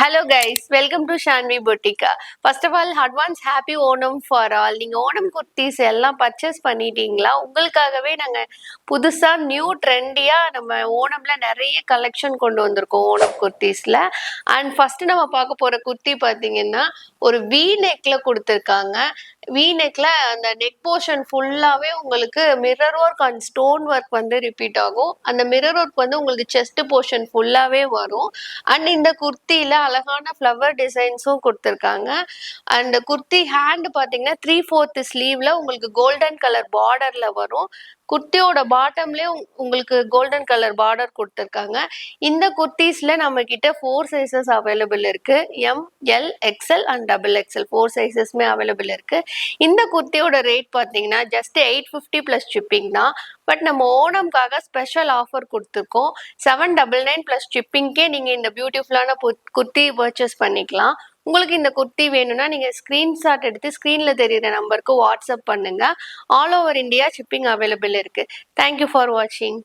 Hello guys, welcome to Shanvi பொட்டிகா. First of all advance happy Onam for all. நீங்கள் ஓணம் குர்த்திஸ் எல்லாம் purchase பண்ணிட்டீங்களா? உங்களுக்காகவே நாங்கள் புதுசாக நியூ ட்ரெண்டியாக நம்ம ஓணம்ல நிறைய கலெக்ஷன் கொண்டு வந்திருக்கோம் ஓணம் குர்த்திஸில். அண்ட் ஃபஸ்ட்டு நம்ம பார்க்க போகிற குர்த்தி பார்த்தீங்கன்னா ஒரு வி நெக்கில் கொடுத்துருக்காங்க. வி நெக்ல அந்த நெக் போர்ஷன் ஃபுல்லாகவே உங்களுக்கு mirror work and stone work வந்து ரிப்பீட் ஆகும். அந்த மிரர் ஒர்க் வந்து உங்களுக்கு செஸ்ட் போர்ஷன் ஃபுல்லாகவே வரும். அண்ட் இந்த குர்த்தியில் அழகான ஃப்ளவர் டிசைன்ஸும் கொடுத்துருக்காங்க. அண்ட் குர்த்தி ஹேண்ட் பார்த்தீங்கன்னா 3/4 ஸ்லீவ்ல உங்களுக்கு கோல்டன் கலர் பார்டர்ல வரும். குர்த்தியோட பாட்டம்லேயே உங்களுக்கு கோல்டன் கலர் பார்டர் கொடுத்துருக்காங்க. இந்த குர்த்திஸ்ல நம்ம கிட்ட 4 சைசஸ் அவைலபிள் இருக்கு. M, L, XL and double XL 4 சைசஸ்மே அவைலபிள் இருக்கு. இந்த குர்த்தியோட ரேட் பார்த்தீங்கன்னா ஜஸ்ட் 850 ப்ளஸ் ஷிப்பிங் தான். பட் நம்ம ஓணம்காக ஸ்பெஷல் ஆஃபர் கொடுத்துருக்கோம். 799 ப்ளஸ் ஷிப்பிங்க்கே நீங்கள் இந்த பியூட்டிஃபுல்லான குர்த்தி பர்ச்சேஸ் பண்ணிக்கலாம். உங்களுக்கு இந்த குர்த்தி வேணும்னா நீங்கள் ஸ்க்ரீன்ஷாட் எடுத்து ஸ்க்ரீனில் தெரியுற நம்பருக்கு வாட்ஸ்அப் பண்ணுங்கள். All over India shipping available இருக்குது. தேங்க்யூ ஃபார் வாட்சிங்.